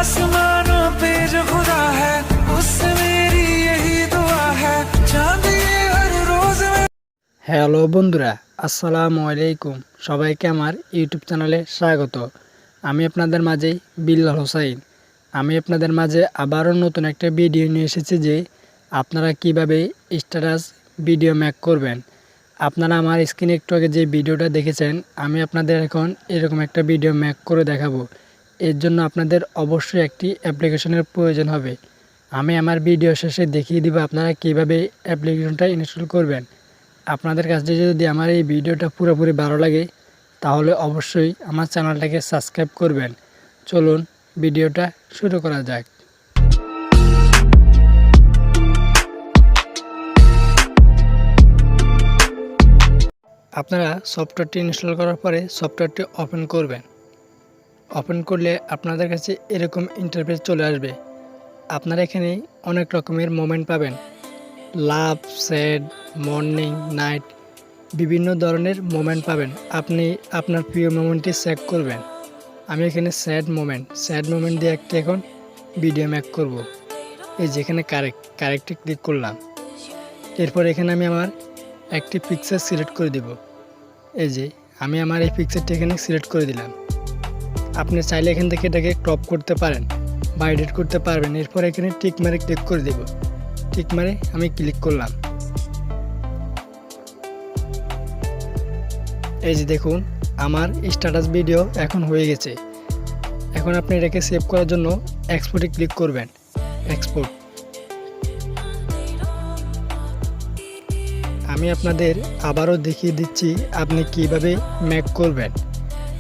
आसमानों पे जो खुदा है उससे मेरी यही दुआ है चांद ये हर रोज में। হ্যালো বন্ধুরা, আসসালামু আলাইকুম। সবাইকে আমার ইউটিউব চ্যানেলে স্বাগত। আমি আপনাদের মাঝে বিল্লাল হোসাইন। আমি আপনাদের মাঝে আবারও নতুন একটা ভিডিও নিয়ে এসেছি যে আপনারা কিভাবে স্ট্যাটাস ভিডিও মেক করবেন। আপনারা আমার স্ক্রিনে একটু আগে যে ভিডিওটা দেখেছেন, আমি আপনাদের এখন এরকম একটা ভিডিও মেক করে দেখাবো। এর জন্য আপনাদের অবশ্যই একটি অ্যাপ্লিকেশনের প্রয়োজন হবে। আমি আমার ভিডিও শেষে দেখিয়ে দিব আপনারা কিভাবে অ্যাপ্লিকেশনটা ইনস্টল করবেন। আপনাদের কাছে যদি আমার এই ভিডিওটা পুরোপুরি ভালো লাগে তাহলে অবশ্যই আমার চ্যানেলটাকে সাবস্ক্রাইব করবেন। চলুন ভিডিওটা শুরু করা যাক। আপনারা সফটওয়্যারটি ইনস্টল করার পরে সফটওয়্যারটি ওপেন করবেন। ওপেন করলে আপনাদের কাছে এরকম ইন্টারফেস চলে আসবে। আপনারা এখানে অনেক রকমের মোমেন্ট পাবেন। লাভ, স্যাড, মর্নিং, নাইট, বিভিন্ন ধরনের মোমেন্ট পাবেন। আপনি আপনার প্রিয় মোমেন্টটি চেক করবেন। আমি এখানে স্যাড মোমেন্ট দিয়ে একটি এখন ভিডিও মেক করব। এই যেখানে কারেক্টে ক্লিক করলাম। এরপর এখানে আমি আমার একটি পিকচার সিলেক্ট করে দেব। এই যে আমি আমার এই পিকচারটি এখানে সিলেক্ট করে দিলাম। আপনি চাইলে এখান থেকে এটাকে ক্রপ করতে পারেন বা এডিট করতে পারবেন। এরপর এখানে টিক মারে ক্লিক করে দেব। টিক মারে আমি ক্লিক করলাম। এই যে দেখুন আমার স্ট্যাটাস ভিডিও এখন হয়ে গেছে। এখন আপনি এটাকে সেভ করার জন্য এক্সপোর্টে ক্লিক করবেন। এক্সপোর্ট। আমি আপনাদের আবারও দেখিয়ে দিচ্ছি আপনি কিভাবে মেক করবেন।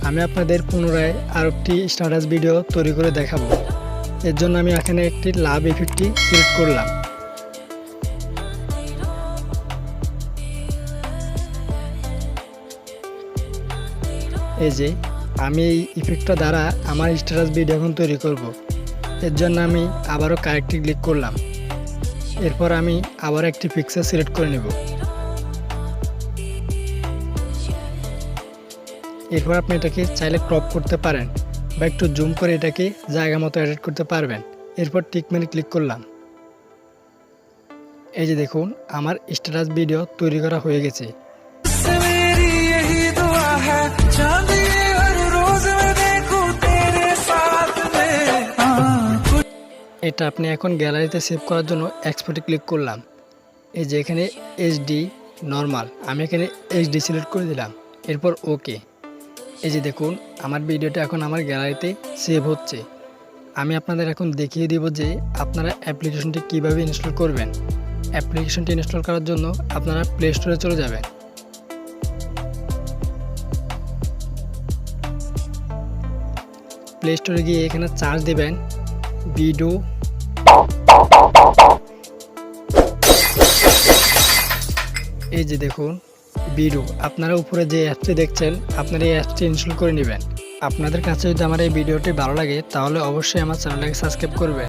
আমি আপনাদের পুনরায় আরও একটি স্ট্যাটাস ভিডিও তৈরি করে দেখাবো। এর জন্য আমি এখানে একটি লাভ ইফেক্টটি সিলেক্ট করলাম। এই যে আমি এই ইফেক্টটা দ্বারা আমার স্ট্যাটাস ভিডিও এখন তৈরি করব। এর জন্য আমি আবারও কারেক্টে ক্লিক করলাম। এরপর আমি আবার একটি পিকচার সিলেক্ট করে নেব। এরপর আপনি এটাকে চাইলে ক্রপ করতে পারেন বা একটু জুম করে এটাকে জায়গা মতো এডিট করতে পারবেন। এরপর টিক মেরে ক্লিক করলাম। এই যে দেখুন আমার স্ট্যাটাস ভিডিও তৈরি করা হয়ে গেছে। এটা আপনি এখন গ্যালারিতে সেভ করার জন্য এক্সপোর্টে ক্লিক করলাম। এই যে এখানে এইচডি নর্মাল, আমি এখানে এইচডি সিলেক্ট করে দিলাম। এরপর ওকে। এই যে দেখুন আমার ভিডিওটা এখন আমার গ্যালারিতে সেভ হচ্ছে। আমি আপনাদের এখন দেখিয়ে দিব যে আপনারা অ্যাপ্লিকেশনটি কিভাবে ইনস্টল করবেন। অ্যাপ্লিকেশনটি ইনস্টল করার জন্য আপনারা প্লে স্টোরে চলে যাবেন। প্লে স্টোরে গিয়ে এখানে সার্চ দেবেন ভিডো। এই যে দেখুন ভিডো। আপনারা উপরে যে অ্যাপটি দেখছেন আপনারা এই অ্যাপটি ইনস্টল করে নেবেন। আপনাদের কাছে যদি আমার এই ভিডিওটি ভালো লাগে তাহলে অবশ্যই আমার চ্যানেলটাকে সাবস্ক্রাইব করবেন।